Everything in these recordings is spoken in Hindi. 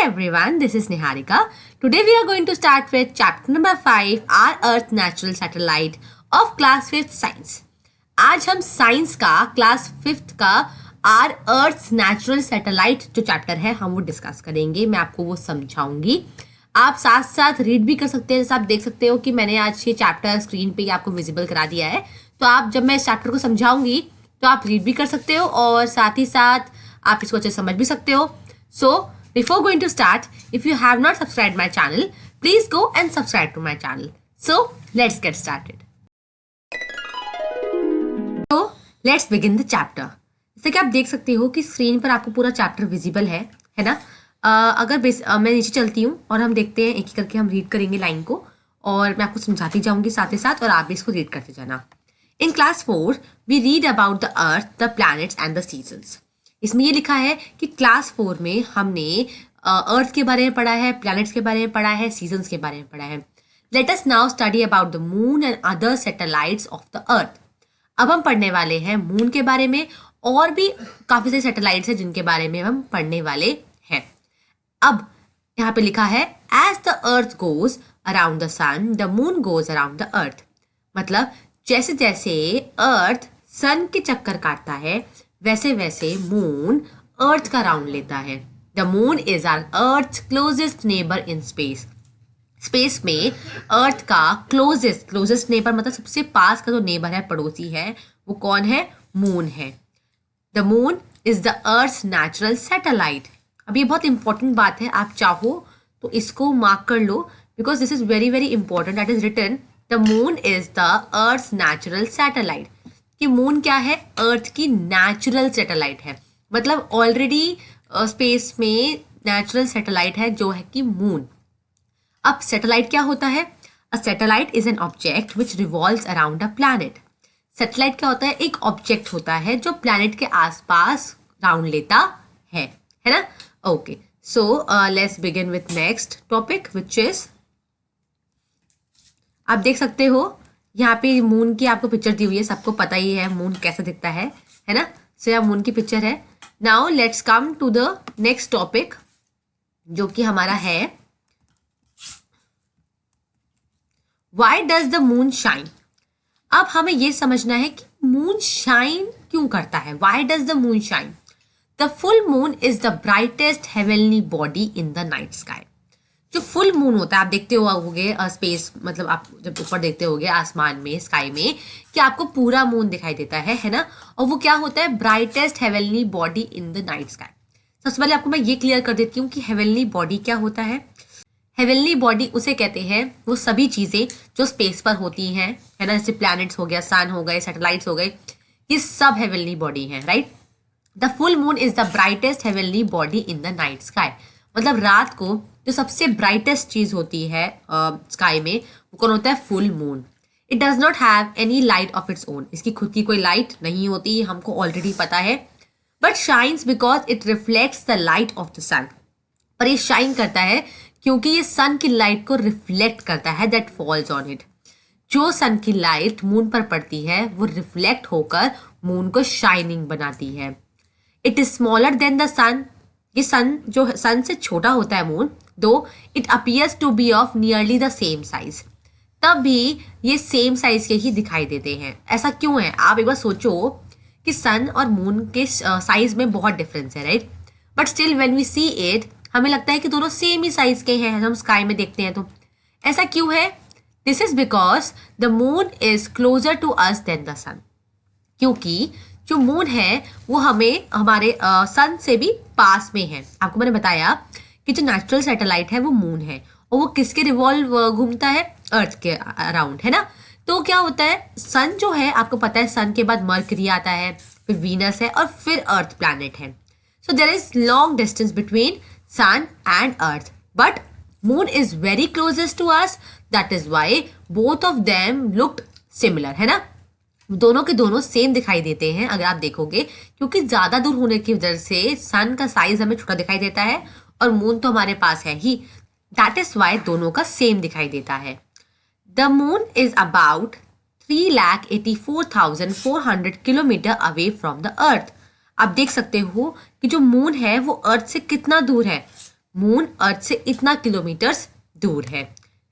everyone, this is Niharika. Today we are going to start with chapter number 5, Our Earth Natural Satellite of class 5th Science. आज हम साइंस का क्लास 5th का आर अर्थ नेचुरल सैटेलाइट जो चैप्टर है हम वो डिस्कस करेंगे. मैं आपको वो समझाऊंगी. आप साथ साथ रीड भी कर सकते हैं. जैसे आप देख सकते हो कि मैंने आज ये चैप्टर स्क्रीन पे आपको विजिबल करा दिया है. तो आप जब मैं इस चैप्टर को समझाऊंगी तो आप रीड भी कर सकते हो और साथ ही साथ आप इसको अच्छे समझ भी सकते हो. So before going to start, if you have not subscribed my channel, please go and subscribe to my channel. So let's get started. So let's begin the chapter. जैसे कि आप देख सकते हो कि स्क्रीन पर आपको पूरा चैप्टर विजिबल है ना. अगर मैं नीचे चलती हूँ और हम देखते हैं एक एक करके हम रीड करेंगे लाइन को और मैं आपको समझाती जाऊंगी साथ ही साथ और आप भी इसको रीड करते जाना. In class 4 we read about the earth, the planets and the seasons. इसमें ये लिखा है कि क्लास 4 में हमने अर्थ के बारे में पढ़ा है, प्लैनेट्स के बारे में पढ़ा है, सीजन्स के बारे में पढ़ा है. Let us now study about the moon and other satellites of the अर्थ. अब हम पढ़ने वाले हैं मून के बारे में और भी काफ़ी सारे सैटेलाइट्स हैं जिनके बारे में हम पढ़ने वाले हैं. अब यहाँ पे लिखा है as the earth goes around the sun the moon goes around the earth. मतलब जैसे जैसे अर्थ सन के चक्कर काटता है वैसे वैसे मून अर्थ का राउंड लेता है. The moon is our earth closest neighbour in space. Space में अर्थ का क्लोजेस्ट नेबर मतलब सबसे पास का जो नेबर है, पड़ोसी है, वो कौन है? मून है. The moon is the earth natural satellite. अब ये बहुत इंपॉर्टेंट बात है, आप चाहो तो इसको मार्क कर लो because this is very very important. That is written the moon is the earth natural satellite. कि मून क्या है? अर्थ की नेचुरल सैटेलाइट है. मतलब ऑलरेडी स्पेस में नेचुरल सैटेलाइट है जो है कि मून. अब सैटेलाइट क्या होता है? A satellite is an object which revolves around a planet. Satellite क्या होता है? एक ऑब्जेक्ट होता है जो प्लैनेट के आसपास राउंड लेता है ना. Okay, so let's begin with next topic which is, आप देख सकते हो यहाँ पे मून की आपको पिक्चर दी हुई है. सबको पता ही है मून कैसा दिखता है ना. सो यहाँ मून की पिक्चर है. Now let's come to the next topic जो कि हमारा है why does the moon shine. अब हमें ये समझना है कि मून शाइन क्यों करता है. Why does the moon shine? The full moon is the brightest heavenly body in the night sky. जो फुल मून होता है, आप देखते होगे स्पेस, मतलब आप जब ऊपर देखते होगे आसमान में, स्काई में, कि आपको पूरा मून दिखाई देता है ना. और वो क्या होता है? Brightest heavenly body in the night sky. सबसे पहले आपको मैं ये क्लियर कर देती हूँ कि हेवनली बॉडी क्या होता है. हेवनली बॉडी उसे कहते हैं वो सभी चीज़ें जो स्पेस पर होती हैं, है ना. जैसे प्लैनेट्स हो गया, सन हो गए, सैटेलाइट्स हो गए, ये सब हेवनली बॉडी हैं, right. The full moon is the brightest heavenly body in the night sky. मतलब रात को जो सबसे ब्राइटेस्ट चीज़ होती है स्काई में वो कौन होता है? Full moon. It does not have any light of its own. इसकी खुद की कोई लाइट नहीं होती, हमको ऑलरेडी पता है. But shines because it reflects the light of the sun. पर ये शाइन करता है क्योंकि ये सन की लाइट को रिफ्लेक्ट करता है, दैट फॉल्स ऑन इट. जो सन की लाइट मून पर पड़ती है वो रिफ्लेक्ट होकर मून को शाइनिंग बनाती है. It is smaller than the sun. ये सन से छोटा होता है moon, though it appears to be of nearly the same size. तब भी ये सेम साइज के ही दिखाई देते हैं. ऐसा क्यों है? आप एक बार सोचो कि सन और मून के साइज में बहुत डिफरेंस है, right. But still when we see it हमें लगता है कि दोनों सेम ही साइज के हैं. हम स्काई में देखते हैं तो ऐसा क्यों है? This is because the moon is closer to us than the sun. क्योंकि जो मून है वो हमें हमारे सन से भी पास में है. आपको मैंने बताया कि जो नेचुरल सैटेलाइट है वो मून है और वो किसके रिवॉल्व घूमता है? अर्थ के अराउंड, है ना. तो क्या होता है, सन जो है आपको पता है, सन के बाद मर्करी आता है, फिर वीनस है और फिर अर्थ प्लैनेट है. So there is long distance between sun and earth, but moon is very closest to us. That is why both of them looked similar, है ना. दोनों के दोनों सेम दिखाई देते हैं अगर आप देखोगे, क्योंकि ज़्यादा दूर होने की वजह से सन का साइज हमें छोटा दिखाई देता है और मून तो हमारे पास है ही. दैट इज वाई दोनों का सेम दिखाई देता है. The moon is about 3,84,400 kilometre away from the अर्थ. आप देख सकते हो कि जो मून है वो अर्थ से कितना दूर है. मून अर्थ से इतना किलोमीटर्स दूर है,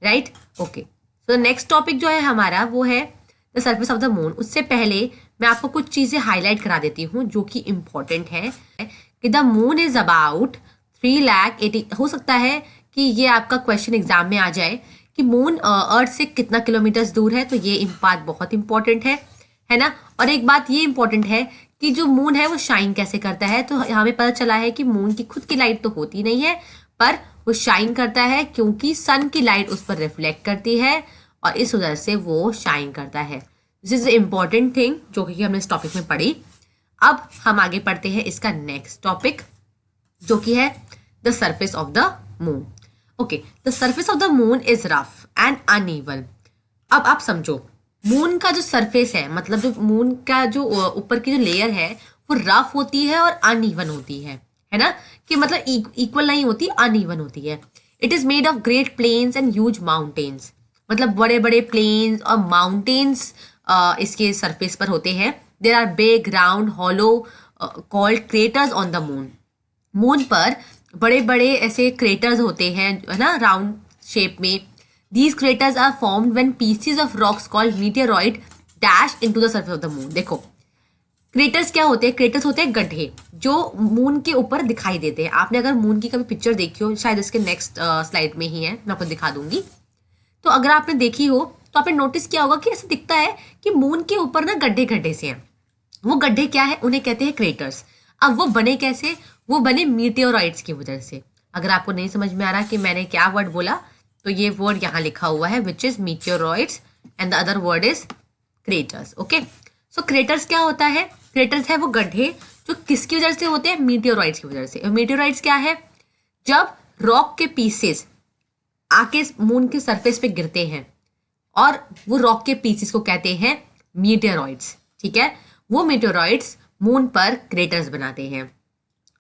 right. Okay, so next topic जो है हमारा वो है the surface of the moon. उससे पहले मैं आपको कुछ चीज़ें हाईलाइट करा देती हूँ जो कि इम्पॉर्टेंट है कि द मून इज अबाउट 3,80,000। हो सकता है कि ये आपका क्वेश्चन एग्जाम में आ जाए कि मून अर्थ से कितना किलोमीटर्स दूर है, तो ये बात बहुत इंपॉर्टेंट है ना। और एक बात ये इंपॉर्टेंट है कि जो मून है वो शाइन कैसे करता है। तो हमें पता चला है कि मून की खुद की लाइट तो होती नहीं है, पर वो शाइन करता है क्योंकि सन की लाइट उस पर रिफ्लेक्ट करती है और इस वजह से वो शाइन करता है। This is the important thing जो कि हमने इस टॉपिक में पढ़ी। अब हम आगे पढ़ते हैं इसका नेक्स्ट टॉपिक जो कि है the surface of the moon. Okay, the surface of the moon is rough and uneven. अब आप समझो, मून का जो सरफेस है, मतलब जो मून का जो ऊपर की जो लेयर है वो रफ होती है और अनइवन होती है ना, कि मतलब इक्वल नहीं होती, अनइवन होती है। It is made of great plains and huge mountains, मतलब बड़े बड़े प्लेन्स और माउंटेन्स इसके सरफेस पर होते हैं। There are big round hollow called craters on the moon. Moon पर बड़े बड़े ऐसे क्रेटर्स होते हैं, है ना, राउंड शेप में। These craters are formed when pieces of rocks called meteoroid dash into the surface of the moon. देखो, क्रेटर्स क्या होते हैं? क्रेटर्स होते हैं गड्ढे जो मून के ऊपर दिखाई देते हैं। आपने अगर मून की कभी पिक्चर देखी हो, शायद इसके नेक्स्ट स्लाइड में ही है, मैं आपको दिखा दूंगी। तो अगर आपने देखी हो तो आपने नोटिस किया होगा कि ऐसा दिखता है कि मून के ऊपर ना गड्ढे गड्ढे से हैं। वो गड्ढे क्या है? उन्हें कहते हैं क्रेटर्स। अब वो बने कैसे? वो बने मीटियोराइट्स की वजह से। अगर आपको नहीं समझ में आ रहा कि मैंने क्या वर्ड बोला, तो ये वर्ड यहाँ लिखा हुआ है, which is meteoroids and the other word is craters. Okay, so craters क्या होता है? क्रेटर्स है वो गड्ढे जो किसकी वजह से होते हैं? मीटियोराइट्स की वजह से। मीटियोराइट्स क्या है? जब रॉक के पीसेस आके मून के सरफेस पे गिरते हैं और वो रॉक के पीसेस को कहते हैं मीटियोरॉइड्स, ठीक है। वो मीटियोरॉइड्स मून पर क्रेटर्स बनाते हैं।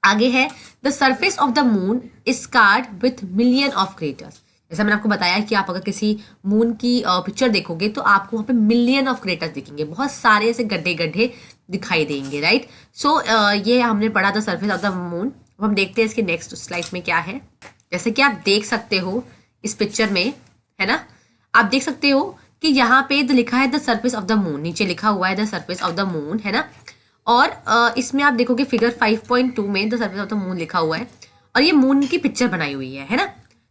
आगे है the surface of the moon is scarred with million of craters. जैसा मैंने आपको बताया कि आप अगर किसी मून की पिक्चर देखोगे तो आपको वहाँ पे मिलियन ऑफ क्रेटर्स दिखेंगे, बहुत सारे ऐसे गड्ढे गड्ढे दिखाई देंगे, राइट। सो ये हमने पढ़ा the surface of the moon. अब हम देखते हैं इसके नेक्स्ट स्लाइड में क्या है। जैसे कि आप देख सकते हो इस पिक्चर में, है ना, आप देख सकते हो कि यहाँ पे लिखा है the surface of the moon, नीचे लिखा हुआ है the surface of the moon, है ना। और इसमें आप देखोगे फिगर 5.2 में the surface of the moon लिखा हुआ है और ये मून की पिक्चर बनाई हुई है ना।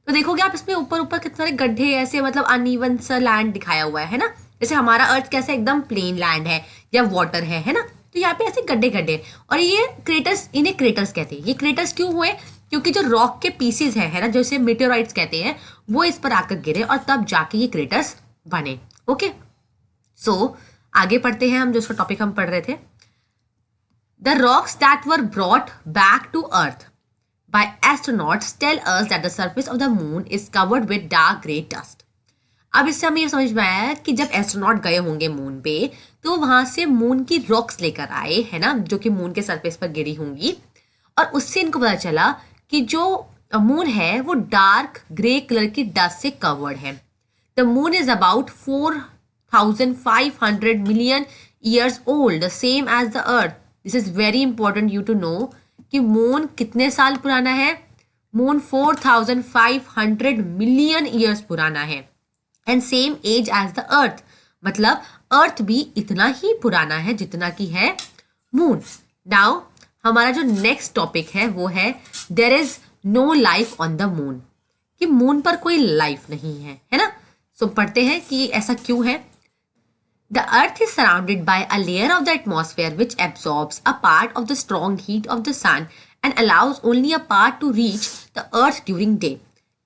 तो देखोगे आप इसमें ऊपर ऊपर कितने सारे गड्ढे ऐसे, मतलब अनइवन सा लैंड दिखाया हुआ है ना। जैसे हमारा अर्थ कैसे एकदम प्लेन लैंड है या वाटर है ना, तो यहाँ पे ऐसे गड्ढे गड्ढे। और ये क्रेटर्स, इन्हें क्रेटर्स कहते हैं। ये क्रेटर्स क्यों हुए? क्योंकि जो रॉक के पीसेस है ना, जैसे मीटियोराइट्स कहते हैं, वो इस पर आकर गिरे और तब जाके ये क्रेटर्स बने। ओके, सो आगे पढ़ते हैं हम, जो उसका टॉपिक हम पढ़ रहे थे। The rocks that were brought back to earth by astronauts tell us that the surface of the moon is covered with dark gray dust. अब इससे हमें ये समझ में आया कि जब एस्ट्रोनॉट गए होंगे मून पे तो वहां से मून की रॉक्स लेकर आए, है ना, जो कि मून के सरफेस पर गिरी होंगी, और उससे इनको पता चला कि जो मून है वो डार्क ग्रे कलर की डस्ट से कवर्ड है। The moon is about 4,500 million years old, the same age the earth. This is very important you to know कि मून कितने साल पुराना है? मून 4,500 मिलियन ईयर्स पुराना है and same age age the earth, मतलब अर्थ भी इतना ही पुराना है जितना की है मून। नाउ हमारा जो नेक्स्ट टॉपिक है वो है there is no life on the moon, कि मून पर कोई लाइफ नहीं है ना। सो पढ़ते हैं कि ऐसा क्यों है। The earth is surrounded by a layer of the atmosphere which absorbs a part of the strong heat of the sun and allows only a part to reach the earth during day.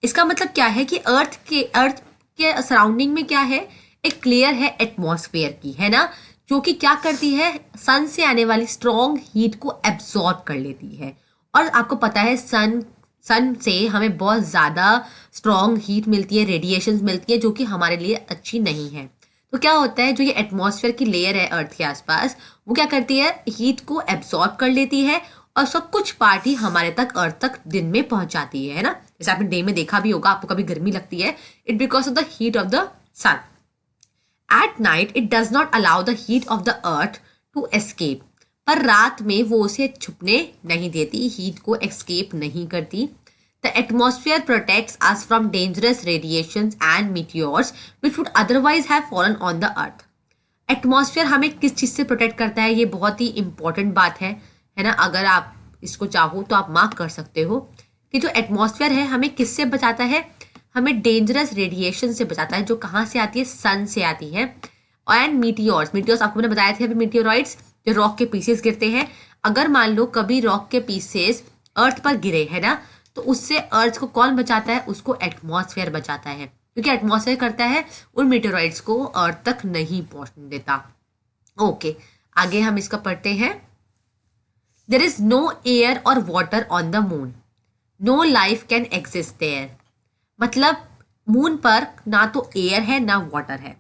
इसका मतलब क्या है कि अर्थ के सराउंडिंग में क्या है? एक लेयर है एटमॉस्फेयर की, है ना, जो कि क्या करती है? सन से आने वाली स्ट्रॉन्ग हीट को एब्जॉर्ब कर लेती है। और आपको पता है सन से हमें बहुत ज़्यादा स्ट्रॉन्ग हीट मिलती है, रेडिएशंस मिलती है, जो कि हमारे लिए अच्छी नहीं है। तो क्या होता है, जो ये एटमॉस्फेयर की लेयर है अर्थ के आसपास, वो क्या करती है? हीट को एब्जॉर्ब कर लेती है और सब कुछ पार्ट ही हमारे तक अर्थ तक दिन में पहुंचाती है ना। जैसे आपने डे में देखा भी होगा, आपको कभी गर्मी लगती है, it because of the heat of the sun. At night it does not allow the heat of the earth to escape, पर रात में वो उसे छुपने नहीं देती, हीट को एस्केप नहीं करती। The atmosphere protects us from dangerous radiations and meteors which would otherwise have fallen on the earth. Atmosphere हमें किस चीज़ से प्रोटेक्ट करता है, ये बहुत ही इंपॉर्टेंट बात है ना. अगर आप इसको चाहो तो आप मार्क कर सकते हो कि जो एटमॉस्फेयर है हमें किससे बचाता है, हमें डेंजरस रेडिएशन से बचाता है, जो कहाँ से आती है, सन से आती है. एंड मीटियोर्स आपको मैंने बताया थे अभी, मीटियोरॉइड्स जो रॉक के पीसेस गिरते हैं. अगर मान लो कभी रॉक के पीसेस अर्थ पर गिरे है ना, तो उससे अर्थ को कौन बचाता है, उसको एटमॉस्फेयर बचाता है, क्योंकि एटमॉस्फेयर करता है उन मीटेरॉइड्स को अर्थ तक नहीं पहुंचने देता. ओके, आगे हम इसका पढ़ते हैं. देयर इज नो एयर और water on the moon, no life can exist there. मतलब मून पर ना तो एयर है ना वाटर है.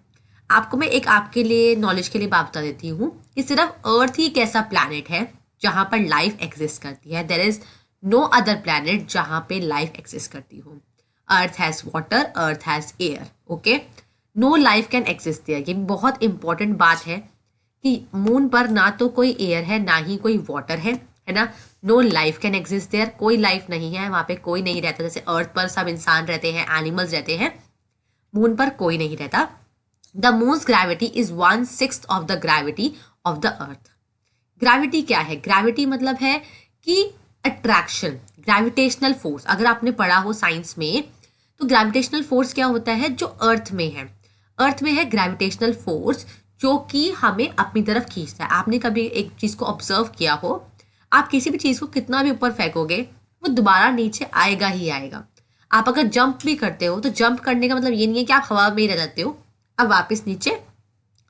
आपको मैं एक आपके लिए नॉलेज के लिए बात बता देती हूँ कि सिर्फ अर्थ ही एक ऐसा प्लैनेट है जहाँ पर लाइफ एग्जिस्ट करती है. There is no other planet जहाँ पे लाइफ एग्जिस्ट करती हो. Earth has water, earth has air. Okay, no life can exist there. ये बहुत इंपॉर्टेंट बात है कि मून पर ना तो कोई एयर है ना ही कोई वाटर है ना. No life can exist there, कोई लाइफ नहीं है वहाँ पे, कोई नहीं रहता. जैसे अर्थ पर सब इंसान रहते हैं, एनिमल्स रहते हैं, मून पर कोई नहीं रहता. The moons gravity is 1/6 of the gravity of the earth. Gravity क्या है, ग्रेविटी मतलब है कि अट्रैक्शन, ग्रेविटेशनल फोर्स. अगर आपने पढ़ा हो साइंस में तो ग्रेविटेशनल फोर्स क्या होता है, जो अर्थ में है. अर्थ में है ग्रेविटेशनल फोर्स जो कि हमें अपनी तरफ खींचता है. आपने कभी एक चीज़ को ऑब्जर्व किया हो, आप किसी भी चीज़ को कितना भी ऊपर फेंकोगे वो दोबारा नीचे आएगा ही आएगा. आप अगर जंप भी करते हो तो जंप करने का मतलब ये नहीं है कि आप हवा में ही रह जाते हो, अब वापस नीचे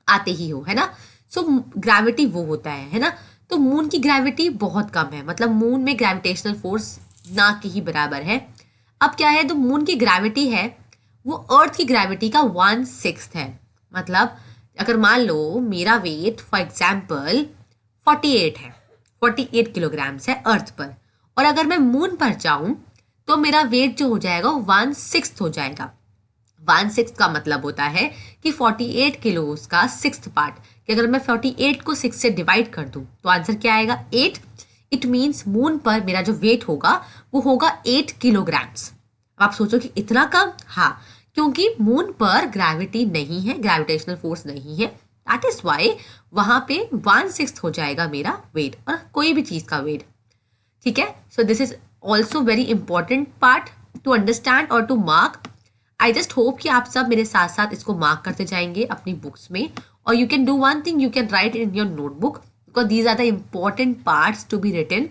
आते ही हो, है ना. सो ग्रेविटी वो होता है ना. तो मून की ग्रेविटी बहुत कम है, मतलब मून में ग्रेविटेशनल फोर्स ना के ही बराबर है. अब क्या है, तो मून की ग्रेविटी है वो अर्थ की ग्रेविटी का 1/6 है. मतलब अगर मान लो मेरा वेट फॉर एग्जाम्पल 48 है, 48 किलोग्राम्स है अर्थ पर, और अगर मैं मून पर जाऊं तो मेरा वेट जो हो जाएगा वो 1/6 हो जाएगा. 1/6 का मतलब होता है कि 48 किलोज का 6th पार्ट. कि अगर मैं 48 को 6 से डिवाइड कर दूं तो आंसर क्या आएगा, 8. इट मीन्स मून पर मेरा जो वेट होगा वो होगा 8 किलोग्राम्स. अब आप सोचो कि इतना कम, हाँ, क्योंकि मून पर ग्रेविटी नहीं है, ग्रेविटेशनल फोर्स नहीं है. दैट इज वाई वहां पे 1/6 हो जाएगा मेरा वेट, और कोई भी चीज का वेट. ठीक है. So this is also very important part to understand और to mark. I just hope कि आप सब मेरे साथ साथ इसको मार्क करते जाएंगे अपनी बुक्स में. और you can do one thing, you can write in your notebook, because these are the important parts to be written.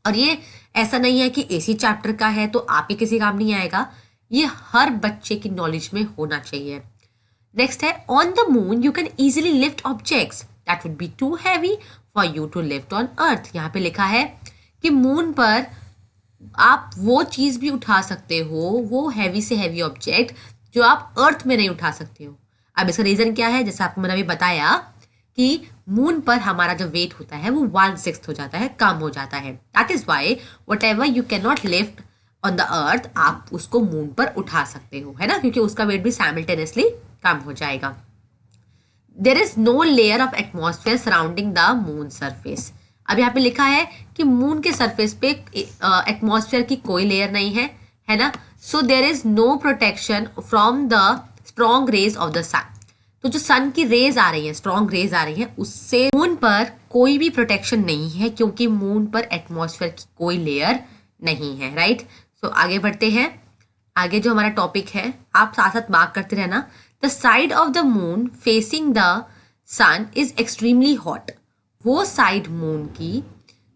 और ये ऐसा नहीं है कि इसी चैप्टर का है तो आपके किसी काम नहीं आएगा, ये हर बच्चे की नॉलेज में होना चाहिए. नेक्स्ट है, on the moon you can easily lift objects that would be too heavy for you to lift on earth. यहाँ पे लिखा है कि मून पर आप वो चीज़ भी उठा सकते हो, वो हैवी से हैवी ऑब्जेक्ट जो आप अर्थ में नहीं उठा सकते हो. अब इसका रीज़न क्या है, जैसे आपको मैंने अभी बताया कि मून पर हमारा जो वेट होता है वो 1/6 हो जाता है, कम हो जाता है. That is why what ever you can not lift on the अर्थ, आप उसको मून पर उठा सकते हो, है ना, क्योंकि उसका वेट भी साइमल्टेनियसली कम हो जाएगा. There is no layer of atmosphere surrounding the moon surface. अब यहाँ पे लिखा है कि मून के सरफेस पे एटमॉस्फेयर की कोई लेयर नहीं है ना. So there is no protection from the strong rays of the sun. तो जो सन की रेज आ रही है, स्ट्रॉन्ग रेज आ रही है, उससे मून पर कोई भी प्रोटेक्शन नहीं है, क्योंकि मून पर एटमॉस्फेयर की कोई लेयर नहीं है. राइट. सो आगे बढ़ते हैं. आगे जो हमारा टॉपिक है आप साथ साथ मार्क करते रहना. The side of the moon facing the sun is extremely hot. वो साइड मून की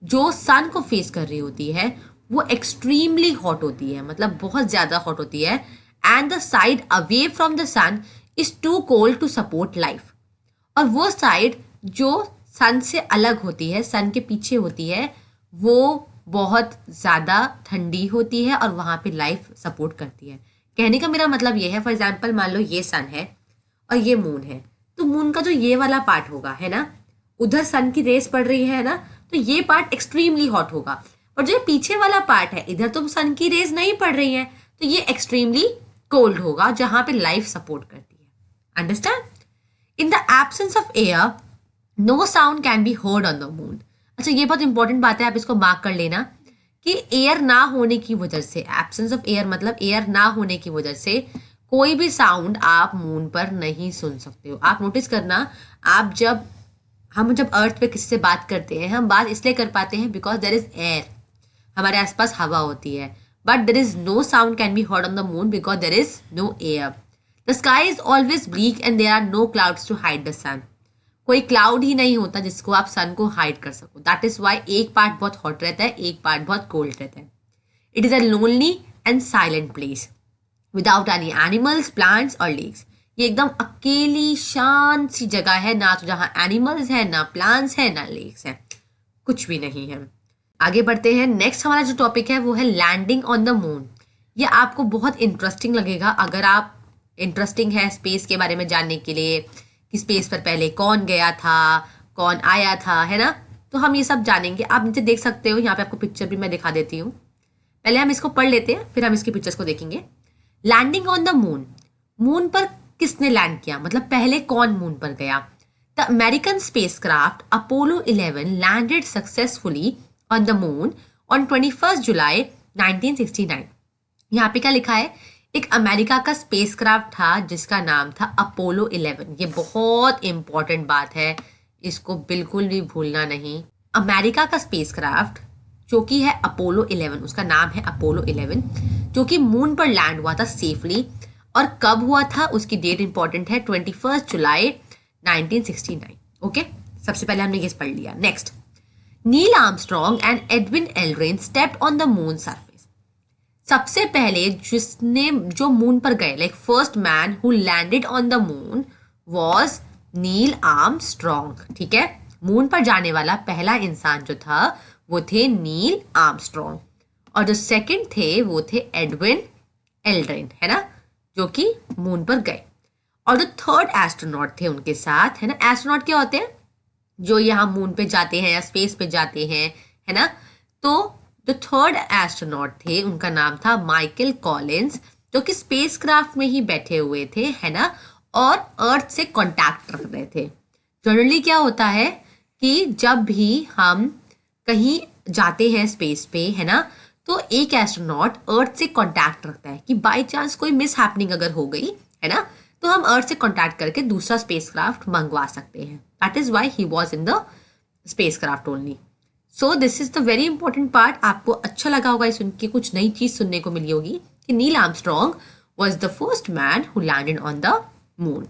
जो सन को फेस कर रही होती है वो एक्सट्रीमली हॉट होती है, मतलब बहुत ज़्यादा हॉट होती है. And the side away from the sun is too cold to support life. और वो साइड जो सन से अलग होती है, सन के पीछे होती है, वो बहुत ज़्यादा ठंडी होती है और वहाँ पे लाइफ सपोर्ट करती है. कहने का मेरा मतलब ये है, फॉर एग्जाम्पल मान लो ये सन है और ये मून है, तो मून का जो ये वाला पार्ट होगा, है ना, उधर सन की रेस पड़ रही है ना, तो ये पार्ट एक्सट्रीमली हॉट होगा. और जो पीछे वाला पार्ट है, इधर तो सन की रेस नहीं पड़ रही है, तो ये एक्सट्रीमली कोल्ड होगा, जहां पे लाइफ सपोर्ट करती है. Understand. In the absence of air no sound can be heard on the moon. अच्छा, ये बहुत इंपॉर्टेंट बात है, आप इसको मार्क कर लेना कि एयर ना होने की वजह से, एब्सेंस ऑफ एयर मतलब एयर ना होने की वजह से कोई भी साउंड आप मून पर नहीं सुन सकते हो। आप नोटिस करना, आप जब अर्थ पे किसी से बात करते हैं, हम बात इसलिए कर पाते हैं बिकॉज देर इज एयर, हमारे आसपास हवा होती है, but there is no sound can be heard on the moon because there is no air. The sky is always bleak and there are no clouds to hide the sun. कोई क्लाउड ही नहीं होता जिसको आप सन को हाइड कर सको। दैट इज वाई एक पार्ट बहुत हॉट रहता है, एक पार्ट बहुत कोल्ड रहता है। It is a lonely and silent place without any animals, plants और लेक्स। ये एकदम अकेली शांत सी जगह है, ना तो जहाँ एनिमल्स है, ना प्लांट्स है, ना लेक्स है, कुछ भी नहीं है। आगे बढ़ते हैं। नेक्स्ट हमारा जो टॉपिक है वो है लैंडिंग ऑन द मून। ये आपको बहुत इंटरेस्टिंग लगेगा अगर आप इंटरेस्टिंग है स्पेस के बारे में जानने के लिए, कि स्पेस पर पहले कौन गया था, कौन आया था, है ना। तो हम ये सब जानेंगे। आप नीचे देख सकते हो, यहाँ पे आपको पिक्चर भी मैं दिखा देती हूँ। पहले हम इसको पढ़ लेते हैं, फिर हम इसकी पिक्चर्स को देखेंगे। Landing on the moon, moon पर किसने लैंड किया, मतलब पहले कौन मून पर गया। The American spacecraft Apollo 11 landed successfully on the moon on 21 जुलाई 1969। यहाँ पे क्या लिखा है, एक अमेरिका का स्पेसक्राफ्ट था जिसका नाम था अपोलो 11। ये बहुत इंपॉर्टेंट बात है, इसको बिल्कुल भी भूलना नहीं। अमेरिका का स्पेसक्राफ्ट जो कि है अपोलो 11, उसका नाम है अपोलो 11, जो कि मून पर लैंड हुआ था सेफली। और कब हुआ था, उसकी डेट इंपॉर्टेंट है, 21 जुलाई 1969। ओके, सबसे पहले हमने ये पढ़ लिया। Next, Neil Armstrong and Edwin Aldrin stepped on the moon surface. सबसे पहले जो मून पर गए, like first man who landed on the moon was Neil Armstrong. ठीक है, मून पर जाने वाला पहला इंसान जो था वो थे नील आर्मस्ट्रॉन्ग, और जो सेकंड थे वो थे एडविन एल्ड्रिन, है ना, जो कि मून पर गए। और जो थर्ड एस्ट्रोनॉट थे उनके साथ, है ना। एस्ट्रोनॉट क्या होते हैं, जो यहाँ मून पे जाते हैं या स्पेस पे जाते हैं, है ना। तो जो थर्ड एस्ट्रोनॉट थे उनका नाम था माइकल कॉलिंस, जो कि स्पेसक्राफ्ट में ही बैठे हुए थे, है ना, और अर्थ से कांटेक्ट रख रहे थे। जनरली क्या होता है कि जब भी हम कहीं जाते हैं स्पेस पे, है ना, तो एक एस्ट्रोनॉट अर्थ से कांटेक्ट रखता है कि बाय चांस कोई मिस हैपनिंग अगर हो गई, है ना, तो हम अर्थ से कांटेक्ट करके दूसरा स्पेसक्राफ्ट मंगवा सकते हैं। That is why he was in the spacecraft only. So this is the very important part. आपको अच्छा लगा होगा सुन के, कुछ नई चीज सुनने को मिली होगी कि Neil Armstrong was the first man who landed on the moon.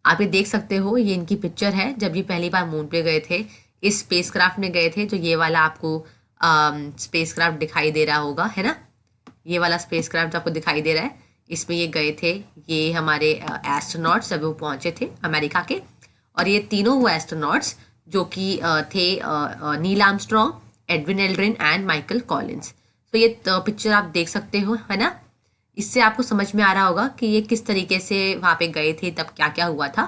आप ये देख सकते हो, ये इनकी पिक्चर है जब ये पहली बार मून पे गए थे, इस स्पेसक्राफ्ट में गए थे। जो ये वाला आपको स्पेसक्राफ्ट दिखाई दे रहा होगा, है ना, ये वाला स्पेसक्राफ्ट आपको दिखाई दे रहा है, इसमें ये गए थे। ये हमारे एस्ट्रोनॉट्स जब वो पहुंचे थे अमेरिका के, और ये तीनों वो एस्ट्रोनॉट्स जो कि थे नील Armstrong, Edwin Aldrin and Michael Collins. तो ये पिक्चर आप देख सकते हो, है ना। इससे आपको समझ में आ रहा होगा कि ये किस तरीके से वहाँ पे गए थे, तब क्या क्या हुआ था।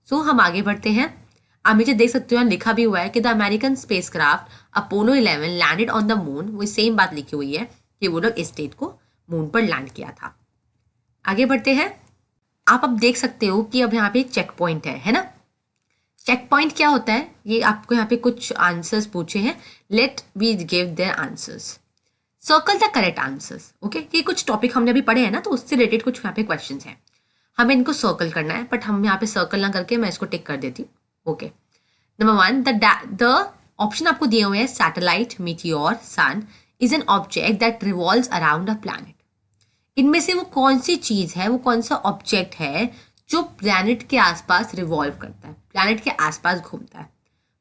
सो हम आगे बढ़ते हैं। आप नीचे देख सकते हो, लिखा भी हुआ है कि the American spacecraft Apollo 11 landed on the moon. वो सेम बात लिखी हुई है कि वो लोग इस डेट को मून पर लैंड किया था। आगे बढ़ते हैं। आप अब देख सकते हो कि अब यहाँ पे एक चेक पॉइंट है ना। चेक पॉइंट क्या होता है, ये आपको यहाँ पे कुछ आंसर्स पूछे हैं, let we give their answers. Circle the correct answers. Okay, ये कुछ टॉपिक हमने अभी पढ़े हैं ना, तो उससे रिलेटेड कुछ यहाँ पे क्वेश्चंस हैं, हमें इनको सर्कल करना है, बट हम यहाँ पे सर्कल ना करके मैं इसको टिक कर देती हूँ। ओके, नंबर 1, द ऑप्शन आपको दिए हुए हैं, satellite, meteor, sun is an object that revolves around a planet. इनमें से वो कौन सी चीज है, वो कौन सा ऑब्जेक्ट है जो प्लैनेट के आसपास रिवॉल्व करता है, प्लैनेट के आसपास घूमता है।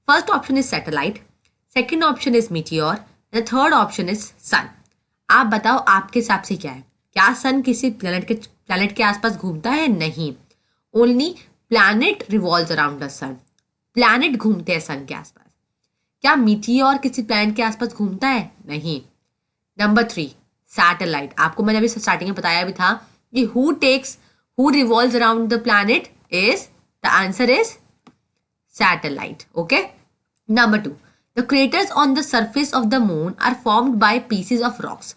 First option is satellite, second option is meteor, the third option is sun. आप बताओ आपके हिसाब से क्या है, क्या सन किसी प्लैनेट के आसपास घूमता है? नहीं, only planet revolves around the sun, planet घूमते हैं सन के आसपास। क्या मीटियोर किसी प्लैनेट के आसपास घूमता है? नहीं। Number 3, satellite. आपको मैंने अभी स्टार्टिंग में बताया भी था कि who revolves around the planet is, the answer is satellite. Okay, number 2, the craters on the surface of the moon are formed by pieces of rocks.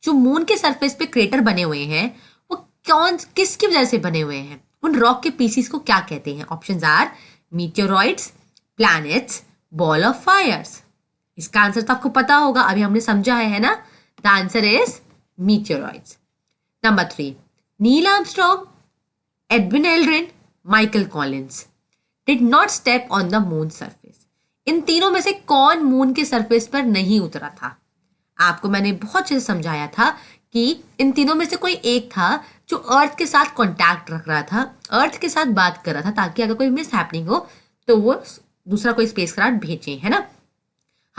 जो मून के सरफेस पे क्रेटर बने हुए हैं वो किसकी वजह से बने हुए हैं, उन रॉक के पीसेस को क्या कहते हैं? Options are meteoroids, planets, ball of fires. इसका आंसर तो आपको पता होगा, अभी हमने समझा है ना. The answer is meteoroids. Number 3, Neil Armstrong, Edwin Aldrin, Michael Collins did not step on the moon surface. इन तीनों में से कौन मून के सरफेस पर नहीं उतरा था? आपको मैंने बहुत अच्छे से समझाया था कि इन तीनों में से कोई एक था जो अर्थ के साथ कांटेक्ट रख रहा था, अर्थ के साथ बात कर रहा था, ताकि अगर कोई मिस हैपनिंग हो तो वो दूसरा कोई स्पेसक्राफ्ट भेजे, है ना.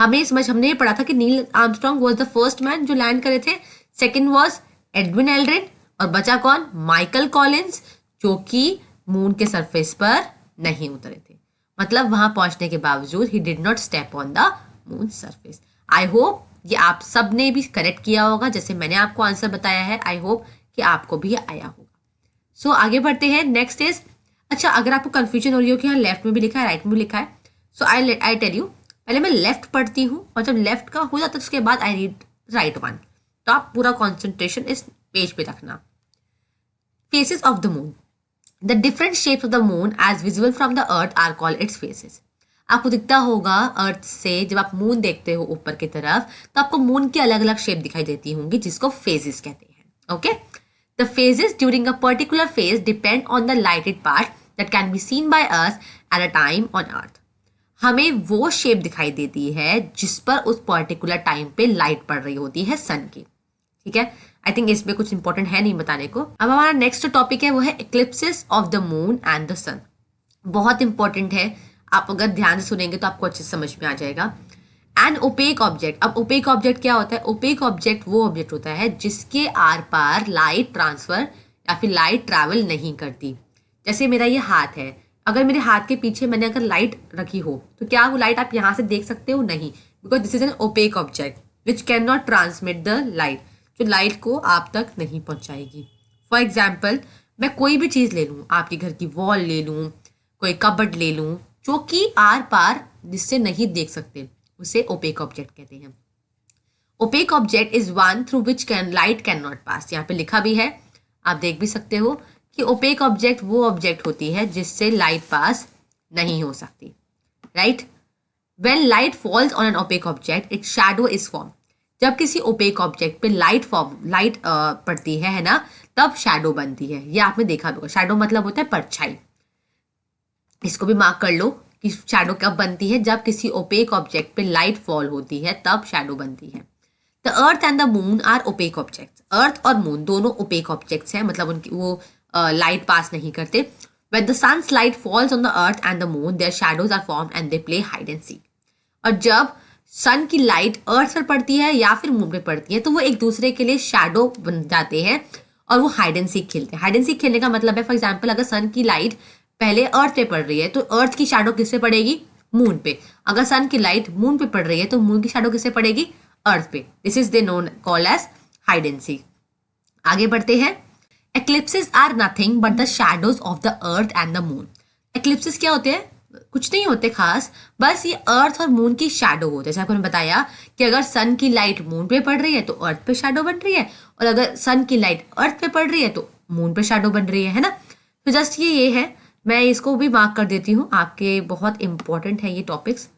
हमने ये पढ़ा था कि Neil Armstrong was the first man जो लैंड करे थे. सेकंड वाज एडविन एल्ड्रिन, और बचा कौन? माइकल कॉलिंस, जो कि मून के सरफेस पर नहीं उतरे थे. मतलब वहां पहुंचने के बावजूद he did not step on the moon surface. I hope ये आप सब ने भी करेक्ट किया होगा जैसे मैंने आपको आंसर बताया है. आई होप कि आपको भी आया होगा. सो आगे बढ़ते हैं. नेक्स्ट इज, अच्छा अगर आपको कंफ्यूजन हो रही हो कि यहाँ लेफ्ट में भी लिखा है राइट में भी लिखा है, सो आई टेल यू, पहले मैं लेफ्ट पढ़ती हूँ और जब लेफ्ट का हो जाता है उसके बाद आई रीड राइट वन. तो आप पूरा कॉन्सेंट्रेशन इस पेज पे रखना. Phases of the moon. The different shapes of the moon as visible from the earth are called its phases. आपको दिखता होगा अर्थ से, जब आप मून देखते हो ऊपर की तरफ तो आपको मून की अलग अलग शेप दिखाई देती होंगी जिसको फेजेस कहते हैं. Okay, the phases during a particular phase depend on the lighted part that can be seen by us at a time on earth. हमें वो शेप दिखाई देती है जिस पर उस पर्टिकुलर टाइम पे लाइट पड़ रही होती है सन की. ठीक है, आई थिंक इसमें कुछ इंपॉर्टेंट है नहीं बताने को. अब हमारा नेक्स्ट टॉपिक है वो है eclipses of the moon and the sun. बहुत इंपॉर्टेंट है, आप अगर ध्यान से सुनेंगे तो आपको अच्छे से समझ में आ जाएगा. An opaque object. अब ओपेक ऑब्जेक्ट क्या होता है? ओपेक ऑब्जेक्ट वो ऑब्जेक्ट होता है जिसके आर पार लाइट ट्रांसफर या फिर लाइट ट्रैवल नहीं करती. जैसे मेरा ये हाथ है, अगर मेरे हाथ के पीछे मैंने अगर लाइट रखी हो तो क्या वो लाइट आप यहाँ से देख सकते हो? नहीं, because this is an opaque object which can not transmit the light, जो लाइट को आप तक नहीं पहुंचाएगी. फॉर एग्जाम्पल, मैं कोई भी चीज़ ले लूँ, आपके घर की वॉल ले लूँ, कोई कबर्ड ले लूँ, जो कि आर पार जिससे नहीं देख सकते, उसे ओपेक ऑब्जेक्ट कहते हैं. Opaque object is one through which can light can not pass. यहाँ पे लिखा भी है, आप देख भी सकते हो कि ओपेक ऑब्जेक्ट वो ऑब्जेक्ट होती है जिससे लाइट पास नहीं हो सकती. Right, when light falls on an opaque object it shadow is form. जब किसी ओपेक ऑब्जेक्ट पे लाइट पड़ती है ना, तब शैडो बनती है. ये आपने देखा होगा, शैडो मतलब होता है परछाई. इसको भी मार्क कर लो कि शैडो कब बनती है? जब किसी ओपेक ऑब्जेक्ट पे लाइट फॉल होती है तब शैडो बनती है. The earth and the moon are opaque objects. Earth और मून दोनों ओपेक ऑब्जेक्ट्स हैं, मतलब उनकी वो लाइट पास नहीं करते. When the sun's light falls on the earth and the moon their shadows are formed and they play hide and seek. और जब सन की लाइट अर्थ पर पड़ती है या फिर मून पे पड़ती है तो वो एक दूसरे के लिए शैडो बन जाते हैं और वो हाइड एंड सीक खेलते हैं. हाइड एंड सीक खेलने का मतलब है, फॉर एग्जाम्पल, अगर सन की लाइट पहले अर्थ पे पड़ रही है तो अर्थ की शैडो किससे पड़ेगी? मून पे. अगर सन की लाइट मून पे पड़ रही है तो मून की शैडो किससे पड़ेगी? अर्थ पे. This is they known call as hide and seek. आगे बढ़ते हैं. Eclipses are nothing but the shadows of the earth and the moon. Eclipses क्या होते हैं? कुछ नहीं होते खास, बस ये अर्थ और मून की शैडो होते हैं. जैसे आपको मैंने बताया कि अगर सन की लाइट मून पे पड़ रही है तो अर्थ पे शैडो बन रही है, और अगर सन की लाइट अर्थ पे पड़ रही है तो मून पे शैडो बन रही है ना. तो जस्ट ये है, मैं इसको भी मार्क कर देती हूँ. आपके बहुत इंपॉर्टेंट है ये टॉपिक्स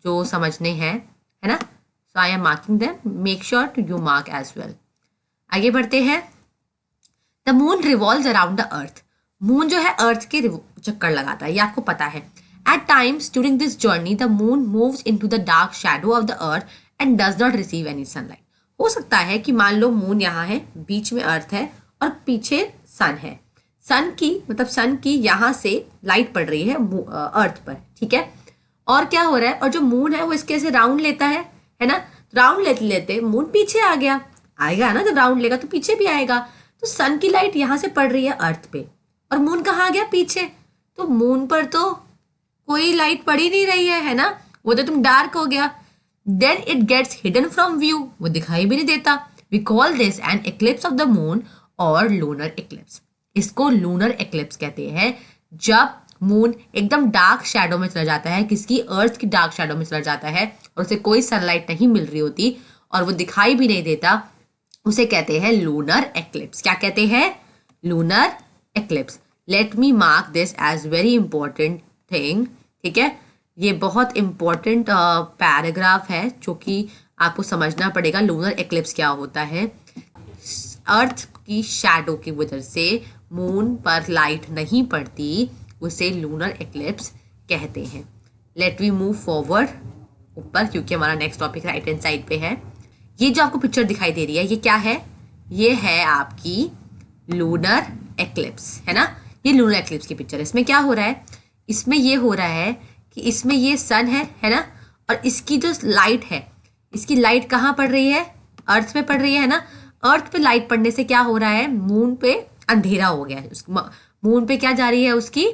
जो समझने हैं, है ना. So I am marking them, make sure to you mark as well. आगे बढ़ते हैं. The moon revolves around the earth. Moon जो है अर्थ के चक्कर लगाता है, ये आपको पता है. At times during this journey the moon moves into the dark shadow of the earth and does not receive any sunlight. हो सकता है कि मान लो मून यहाँ है, बीच में अर्थ है और पीछे सन है. सन की यहाँ से लाइट पड़ रही है अर्थ पर, ठीक है. और क्या हो रहा है, और जो मून है वो इसके से राउंड लेता है ना. राउंड लेते लेते मून पीछे आएगा ना. जब राउंड लेगा तो पीछे भी आएगा. तो सन की लाइट यहाँ से पड़ रही है अर्थ पे और मून कहाँ गया? पीछे. तो मून पर तो कोई लाइट पड़ ही नहीं रही है ना. वो तो तुम डार्क हो गया. Then it gets hidden from view. वो दिखाई भी नहीं देता. We call this an eclipse of the moon और लूनर एक्लिप्स. इसको लूनर एक्लिप्स कहते हैं जब मून एकदम डार्क शैडो में चला जाता है, किसकी? अर्थ की डार्क शैडो में चला जाता है और उसे कोई सनलाइट नहीं मिल रही होती और वो दिखाई भी नहीं देता. उसे कहते हैं लूनर एक्लिप्स. क्या कहते हैं? Lunar eclipse. Let me mark this as very important thing. ठीक है, ये बहुत इम्पोर्टेंट पैराग्राफ है जो कि आपको समझना पड़ेगा। लूनर एक्लिप्स क्या होता है? अर्थ की शैडो की वजह से मून पर लाइट नहीं पड़ती, उसे लूनर एक्लिप्स कहते हैं। लेट वी मूव फॉरवर्ड ऊपर, क्योंकि हमारा next topic right hand side पे है। ये जो आपको पिक्चर दिखाई दे रही है, ये क्या है? ये है आपकी लूनर एक्लिप्स, है ना? ये लूनर एक्लिप्स की पिक्चर है। इसमें क्या हो रहा है? इसमें ये हो रहा है कि इसमें ये सन है ना? और इसकी जो लाइट है, इसकी लाइट कहाँ पड़ रही है? अर्थ पे पड़ रही है ना? अर्थ पे लाइट पड़ने से क्या हो रहा है? मून पे अंधेरा हो गया है। मून पे क्या जा रही है उसकी?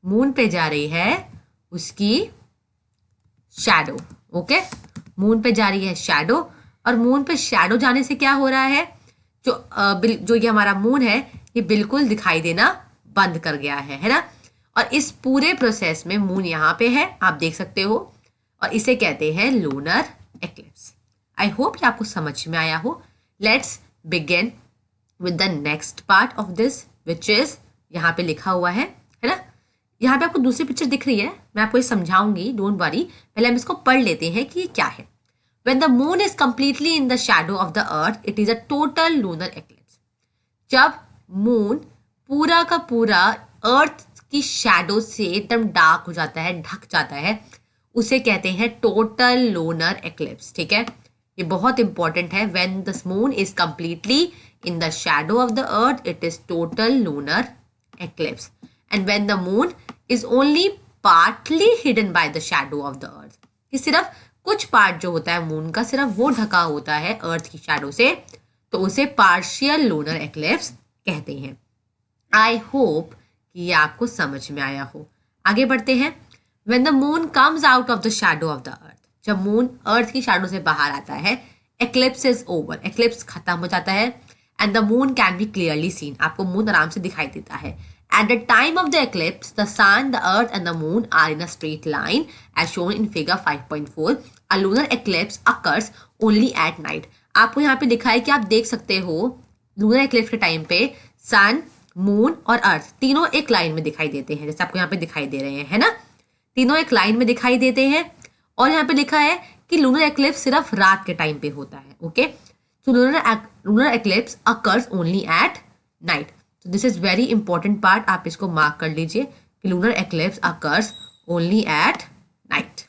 मून पे जा रही है उसकी शैडो। ओके, मून पे जा रही है शैडो, और मून पे शैडो जाने से क्या हो रहा है? जो ये हमारा मून है, ये बिल्कुल दिखाई देना बंद कर गया है ना? और इस पूरे प्रोसेस में मून यहाँ पे है, आप देख सकते हो, और इसे कहते हैं लूनर एक्लिप्स। आई होप ये आपको समझ में आया हो। Let's begin with the next part of this, which is यहाँ पे लिखा हुआ है ना? यहाँ पे आपको दूसरी पिक्चर दिख रही है, मैं आपको ये समझाऊंगी, डोंट वरी। पहले हम इसको पढ़ लेते हैं कि ये क्या है। When the moon is completely in the shadow of the earth, it is a total lunar eclipse. जब मून पूरा का पूरा अर्थ की शैडो से एकदम डार्क हो जाता है, ढक जाता है, उसे कहते हैं टोटल लूनर एक्लिप्स। ठीक है, ये बहुत इंपॉर्टेंट है। When the moon is completely in the shadow of the earth, it is total lunar eclipse. And when the moon is only partly hidden by the shadow of the earth, कि सिर्फ कुछ पार्ट जो होता है मून का, सिर्फ वो ढका होता है अर्थ की शैडो से, तो उसे पार्शियल लूनर एक्लिप्स कहते हैं। आई होप कि ये आपको समझ में आया हो। आगे बढ़ते हैं। When the moon comes out of the shadow of the अर्थ, जब मून अर्थ की शैडो से बाहर आता है, एक्लिप्स इज ओवर, एक्लिप्स खत्म हो जाता है। And the moon can be clearly seen, आपको मून आराम से दिखाई देता है। At the time of the eclipse, the sun, the earth and the moon are in a straight line as shown in figure 5.4. A lunar eclipse occurs only at night. आपको यहाँ पे लिखा है कि आप देख सकते हो लूनर एक्लिप्स के टाइम पे सन, मून और अर्थ तीनों एक लाइन में दिखाई देते हैं, जैसे आपको यहाँ पे दिखाई दे रहे हैं, है ना? तीनों एक लाइन में दिखाई देते हैं। और यहाँ पे लिखा है कि लूनर एक्लिप्स सिर्फ रात के टाइम पे होता है। ओके, तो lunar eclipse occurs only at night. So this is very important part, आप इसको मार्क कर लीजिए कि lunar eclipse occurs only at night.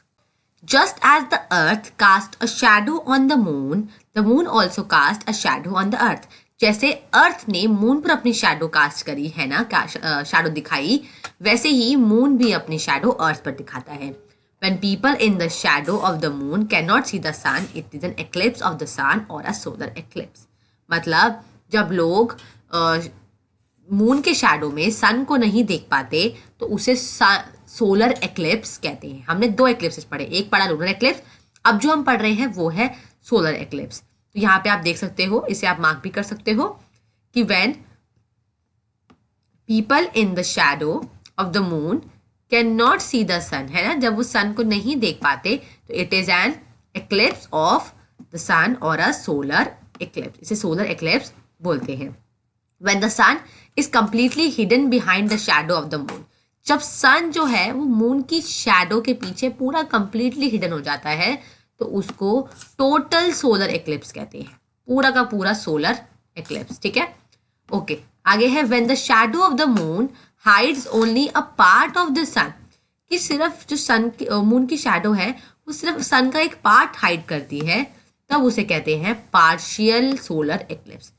Just as the earth cast a shadow on the moon also cast a shadow on the earth. जैसे अर्थ ने मून पर अपनी शैडो कास्ट करी है ना, शैडो दिखाई, वैसे ही मून भी अपनी शैडो अर्थ पर दिखाता है। When people in the shadow of the moon cannot see the sun, it is an eclipse of the sun or a solar eclipse. मतलब जब लोग मून के शैडो में सन को नहीं देख पाते, तो उसे सोलर एक्लिप्स कहते हैं। हमने दो एक्लिप्स पढ़े, एक पढ़ा लूनर एक्लिप्स, अब जो हम पढ़ रहे हैं वो है सोलर एक्लिप्स। तो यहाँ पे आप देख सकते हो, इसे आप मार्क भी कर सकते हो कि when people in the shadow of the moon can not see the sun, है ना, जब वो सन को नहीं देख पाते, तो it is an eclipse of the sun और अ सोलर एक्लिप्स, इसे सोलर एक्लिप्स बोलते हैं। When the sun is completely hidden behind the shadow of the moon, जब सन जो है वो मून की शैडो के पीछे पूरा कंप्लीटली हिडन हो जाता है, तो उसको टोटल सोलर एक्लिप्स कहते हैं, पूरा का पूरा सोलर एक्लिप्स। ठीक है, ओके, आगे है when the shadow of the moon hides only a part of the sun, कि सिर्फ जो सन की मून की शैडो है वो सिर्फ सन का एक पार्ट हाइड करती है, तब उसे कहते हैं पार्शियल सोलर एक्लिप्स।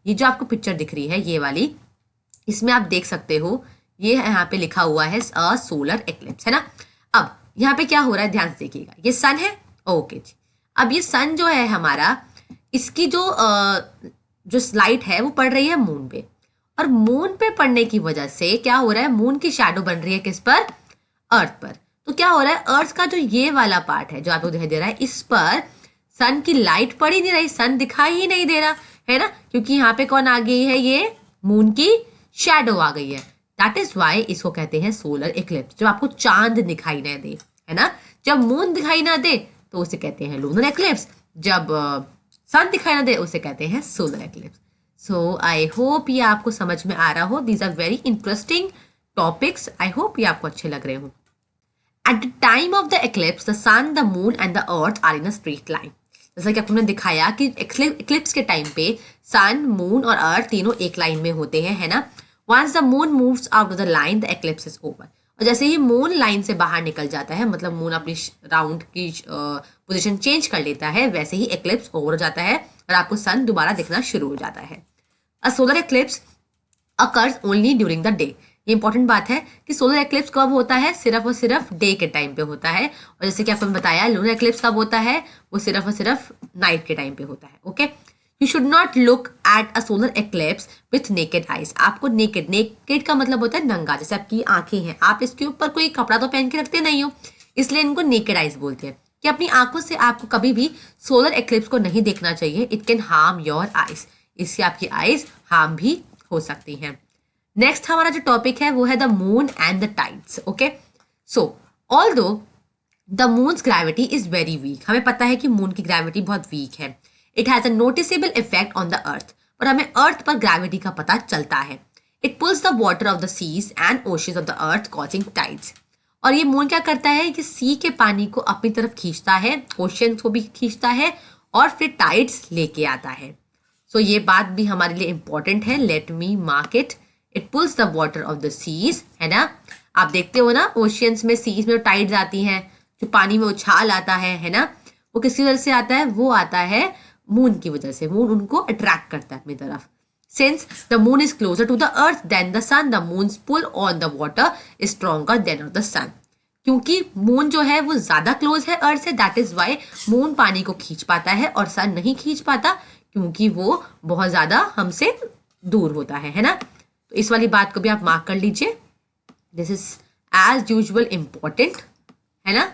ये जो आपको पिक्चर दिख रही है ये वाली, इसमें आप देख सकते हो ये यहाँ पे लिखा हुआ है अ सोलर एक्लिप्स, है ना। अब यहाँ पे क्या हो रहा है ध्यान से देखिएगा, ये सन है, ओके जी। अब ये सन जो है हमारा, इसकी जो लाइट है वो पड़ रही है मून पे, और मून पे पड़ने की वजह से क्या हो रहा है, मून की शैडो बन रही है किस पर, अर्थ पर। तो क्या हो रहा है, अर्थ का जो ये वाला पार्ट है जो आपको दिखाई दे रहा है, इस पर सन की लाइट पड़ ही नहीं रही, सन दिखाई ही नहीं दे रहा है ना, क्योंकि यहाँ पे कौन आ गई है, ये मून की शैडो आ गई है। दैट इज वाई इसको कहते हैं सोलर एक्लिप्स, जब आपको चांद दिखाई ना दे, है ना, जब मून दिखाई ना दे तो उसे कहते हैं लूनर एक्लिप्स, जब सन दिखाई ना दे उसे कहते हैं solar eclipse. So I hope ये आपको समझ में आ रहा हो। These are very interesting topics, I hope ये आपको अच्छे लग रहे हो। At the time of the eclipse the sun, the moon and the earth are in a straight line. जैसा कि आपको मैंने दिखाया कि एक्लिप्स के टाइम पे सन, मून और अर्थ तीनों एक लाइन में होते हैं, है ना। Once the moon moves out of the line the eclipse is over. और जैसे ही मून लाइन से बाहर निकल जाता है, मतलब मून अपनी राउंड की पोजीशन चेंज कर लेता है, वैसे ही एक्लिप्स ओवर हो जाता है और आपको सन दोबारा दिखना शुरू हो जाता है। अ solar eclipse occurs only during the day. ये इंपॉर्टेंट बात है कि सोलर एक्लिप्स कब होता है, सिर्फ और सिर्फ डे के टाइम पे होता है। और जैसे कि आपको बताया लूनर एक्लिप्स कब होता है, वो सिर्फ और सिर्फ नाइट के टाइम पे होता है। Okay, you should not look at a solar eclipse with naked eyes. आपको नेकेड का मतलब होता है नंगा, जैसे आपकी आंखें हैं, आप इसके ऊपर कोई कपड़ा तो पहन के रखते नहीं हो, इसलिए इनको नेकेड आइज बोलते हैं। कि अपनी आंखों से आपको कभी भी सोलर एक्लिप्स को नहीं देखना चाहिए, it can harm your eyes, इससे आपकी आइज हार्म भी हो सकती हैं। नेक्स्ट हमारा जो टॉपिक है वो है the moon and the tides. Okay, so although the moons gravity is very weak, हमें पता है कि मून की ग्रेविटी बहुत वीक है, it has a noticeable effect on the earth, पर हमें अर्थ पर ग्रेविटी का पता चलता है। It pulls the water of the seas and oceans of the earth causing tides. और ये मून क्या करता है कि सी के पानी को अपनी तरफ खींचता है, ओशन को भी खींचता है और फिर टाइड्स लेके आता है। सो ये बात भी हमारे लिए इंपॉर्टेंट है, let me mark it. It pulls the water of the seas, है ना। आप देखते हो ना ओशियंस में, सीज में टाइड्स आती हैं, जो पानी में उछाल आता है ना, वो किसकी वजह से आता है, वो आता है मून की वजह से। मून उनको अट्रैक्ट करता है अपनी तरफ। Since the moon is closer to the earth than the sun, the moon's pull on the water is stronger than of the sun. क्योंकि मून जो है वो ज्यादा क्लोज है अर्थ से, दैट इज वाई मून पानी को खींच पाता है और सन नहीं खींच पाता, क्योंकि वो बहुत ज्यादा हमसे दूर होता है ना। तो इस वाली बात को भी आप मार्क कर लीजिए, this is as usual important, है ना।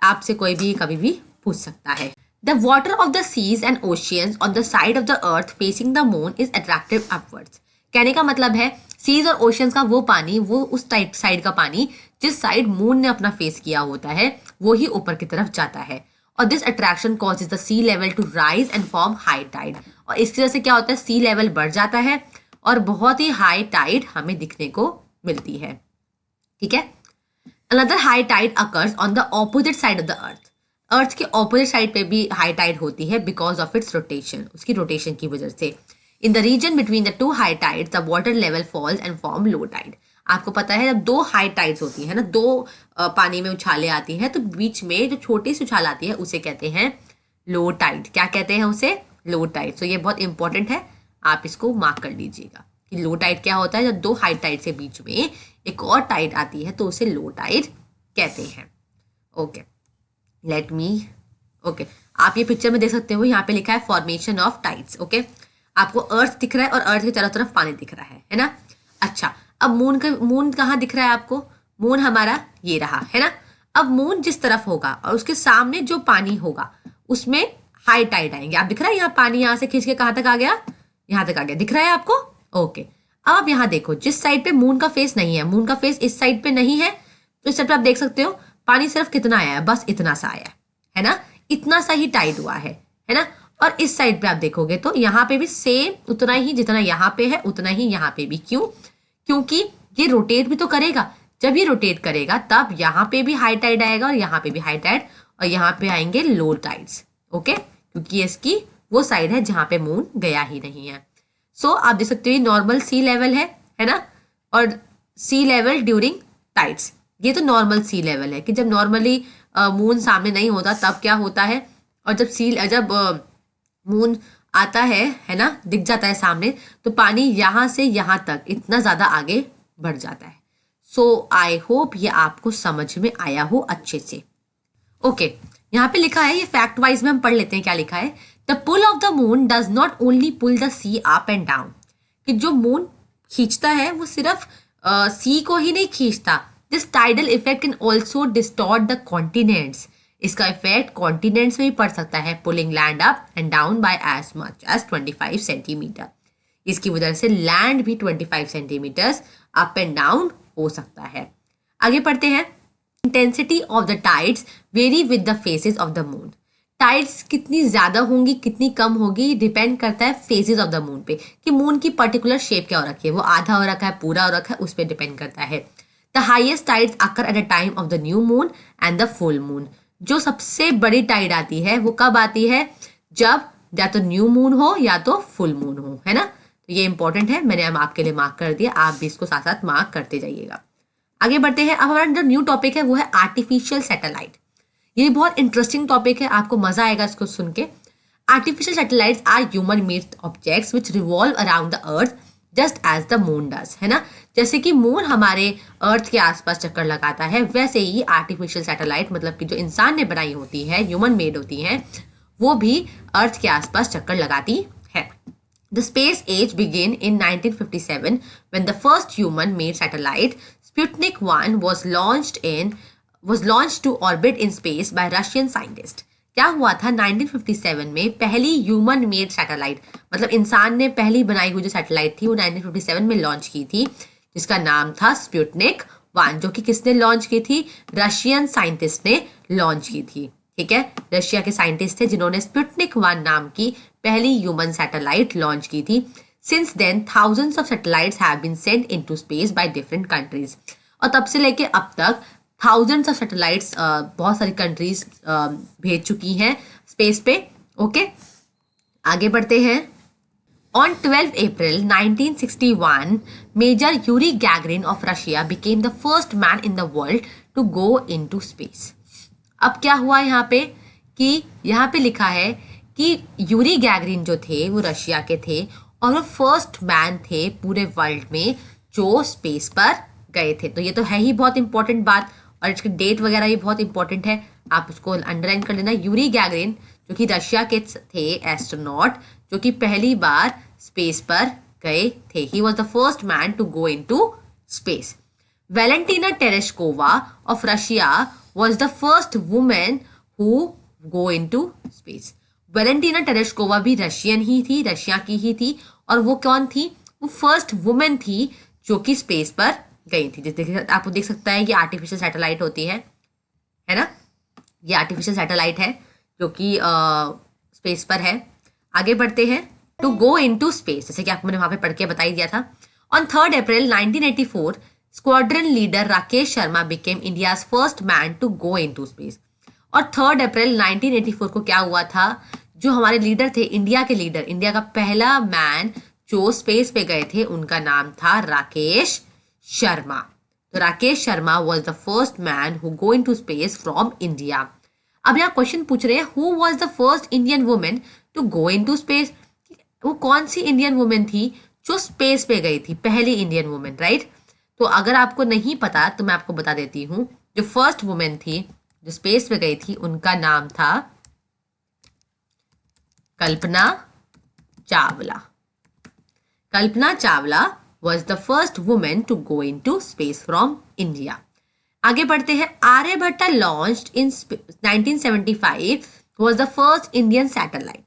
आपसे कोई भी कभी भी पूछ सकता है। The water of the seas and oceans on the side of the earth facing the moon is attractive upwards. कहने का मतलब है सीज और ओशियंस का वो पानी, वो उस साइड का पानी जिस साइड मून ने अपना फेस किया होता है, वो ही ऊपर की तरफ जाता है। और this attraction causes the sea level to rise and form high tide. और इसकी वजह से क्या होता है, सी लेवल बढ़ जाता है और बहुत ही हाई टाइड हमें दिखने को मिलती है। ठीक है, another high tide occurs on the opposite side of the earth. Earth के ऑपोजिट साइड पे भी हाई टाइड होती है बिकॉज ऑफ इट्स रोटेशन, उसकी रोटेशन की वजह से। In the region between the two high tides the water level falls and form low tide. आपको पता है जब दो हाई टाइड्स होती है ना, दो पानी में उछाले आती हैं, तो बीच में जो छोटी सी उछाल आती है उसे कहते हैं लो टाइड। क्या कहते हैं उसे, लो टाइड। तो ये बहुत इंपॉर्टेंट है, आप इसको मार्क कर लीजिएगा कि लो टाइड क्या होता है। जब दो हाई टाइड से बीच में एक और टाइड आती है तो उसे लो टाइड कहते हैं। ओके, लेट मी, ओके, आप ये पिक्चर में देख सकते हो, यहाँ पे लिखा है फॉर्मेशन ऑफ टाइड्स। ओके, आपको अर्थ दिख रहा है और अर्थ के चारों तरफ पानी दिख रहा है ना। अच्छा, अब मून कहाँ दिख रहा है आपको, मून हमारा ये रहा, है ना। अब मून जिस तरफ होगा और उसके सामने जो पानी होगा उसमें हाई टाइड आएंगे। आप दिख रहा है यहाँ पानी यहाँ से खींच के कहाँ तक आ गया, यहाँ तक आ गया, दिख रहा है आपको। ओके, अब आप यहाँ देखो, जिस साइड पे मून का फेस नहीं है, मून का फेस इस साइड पे नहीं है, तो इस साइड पे आप देख सकते हो पानी सिर्फ कितना आया है, बस इतना सा आया है ना, इतना सा ही टाइड हुआ है ना। और इस साइड पे आप देखोगे तो यहाँ पे भी सेम उतना ही, जितना यहाँ पे है उतना ही यहाँ पे भी। क्यों, क्योंकि ये रोटेट भी तो करेगा, जब ये रोटेट करेगा तब यहाँ पे भी हाई टाइड आएगा और यहाँ पे भी हाई टाइड, और यहाँ पे आएंगे लो टाइड्स। ओके, क्योंकि इसकी वो साइड है जहाँ पे मून गया ही नहीं है। सो आप देख सकते हो नॉर्मल सी लेवल है ना, और सी लेवल ड्यूरिंग टाइड्स, ये तो नॉर्मल सी लेवल है कि जब नॉर्मली मून सामने नहीं होता तब क्या होता है, और जब मून आता है ना, दिख जाता है सामने, तो पानी यहाँ से यहाँ तक इतना ज़्यादा आगे बढ़ जाता है। सो आई होप ये आपको समझ में आया हो अच्छे से। ओके, यहाँ पे लिखा है, ये फैक्ट वाइज में हम पढ़ लेते हैं क्या लिखा है। The pull of the moon does not only pull the sea up and down, कि जो मून खींचता है वो सिर्फ सी को ही नहीं खींचता, this tidal effect can also distort the continents. इसका इफेक्ट कॉन्टिनेंट्स में भी पड़ सकता है, pulling land up and down by as much as 25 centimetre. इसकी वजह से लैंड भी 25 सेंटीमीटर्स अप एंड डाउन हो सकता है। आगे पढ़ते हैं। Intensity of the tides very with the faces of the moon. Tides कितनी ज्यादा होंगी कितनी कम होगी डिपेंड करता है फेसेस ऑफ द मून पे, कि मून की पर्टिकुलर शेप क्या हो रखी है, वो आधा हो रखा है, पूरा हो रखा है, उस पर डिपेंड करता है। The highest tides occur at the time of the new moon and the full moon. जो सबसे बड़ी टाइड आती है वो कब आती है? जब या तो न्यू मून हो या तो फुल मून हो, है ना। तो ये इंपॉर्टेंट है, मैंने अब आपके लिए मार्क कर दिया, आप भी इसको साथ साथ मार्क करते जाइएगा। आगे बढ़ते हैं। अब हमारा जो न्यू टॉपिक है वो है आर्टिफिशियल सैटेलाइट। ये बहुत इंटरेस्टिंग टॉपिक है, आपको मजा आएगा इसको सुन के। Artificial satellites are human made objects which revolve around the earth just as the moon does, है ना। जैसे कि मून हमारे अर्थ के आसपास चक्कर लगाता है, वैसे ही आर्टिफिशियल सैटेलाइट मतलब कि जो इंसान ने बनाई होती है, ह्यूमन मेड होती हैं, वो भी अर्थ के आसपास चक्कर लगाती है। The space age began in 1957 when the first human-made satellite Sputnik 1 was launched to orbit in space by Russian scientists. क्या हुआ था 1957 में? पहली ह्यूमन मेड सैटेलाइट मतलब इंसान ने पहली बनाई हुई जो सैटेलाइट थी वो 1957 में लॉन्च की थी, जिसका नाम था स्पुतनिक 1, जो कि किसने लॉन्च की थी? रशियन साइंटिस्ट ने लॉन्च की थी। ठीक है, रशिया के साइंटिस्ट थे जिन्होंने स्पुतनिक 1 नाम की पहली ह्यूमन सैटेलाइट लॉन्च की थी। Since then thousands of satellites have been sent into space by different countries. और तब से लेके अब तक थाउजेंड्स ऑफ सैटेलाइट्स बहुत सारी कंट्रीज भेज चुकी हैं स्पेस पे। ओके, आगे बढ़ते हैं। On 12 April 1961, Major Yuri Gagarin of Russia became the first man in the world to go into space. अब क्या हुआ यहाँ पे कि यहाँ पे लिखा है कि यूरी गैगरिन जो थे वो रशिया के थे और वो फर्स्ट मैन थे पूरे वर्ल्ड में जो स्पेस पर गए थे। तो ये तो है ही बहुत इंपॉर्टेंट बात, और इसकी डेट वगैरह भी बहुत इंपॉर्टेंट है, आप उसको अंडरलाइन कर लेना। यूरी गैगरिन जो कि रशिया के थे एस्ट्रोनॉट, जो कि पहली बार स्पेस पर गए थे। He was the first man to go into space. Valentina Tereshkova of Russia was the first woman who go into space. Valentina Tereshkova भी रशियन ही थी, रशिया की ही थी, और वो कौन थी? वो फर्स्ट वुमेन थी जो कि स्पेस पर गई थी। जैसे आपको देख सकता है ये आर्टिफिशियल सैटेलाइट होती है ना, ये आर्टिफिशियल सैटेलाइट है जो कि स्पेस पर है। आगे बढ़ते हैं। टू गो इनटू स्पेस, जैसे कि आपको मैंने वहां पे पढ़ के बता ही दिया था। On 3 April 1984 squadron leader Rakesh Sharma became India's first man to go into space. और 3 अप्रैल 1984 को क्या हुआ था? जो हमारे लीडर थे, इंडिया के लीडर, इंडिया का पहला मैन जो स्पेस पे गए थे, उनका नाम था राकेश शर्मा। तो Rakesh Sharma was the first man who go into space from India. अब यहाँ क्वेश्चन पूछ रहे हैं, who was the first Indian women to go into space? वो कौन सी इंडियन वुमेन थी जो स्पेस पे गई थी? पहली इंडियन वुमेन, राइट। तो अगर आपको नहीं पता तो मैं आपको बता देती हूँ, जो फर्स्ट वुमेन थी जो स्पेस पे गई थी उनका नाम था Kalpana Chawla. Kalpana Chawla was the first women to go into space from India. आगे बढ़ते हैं। Aryabhatta launched in 1975 was the first Indian satellite.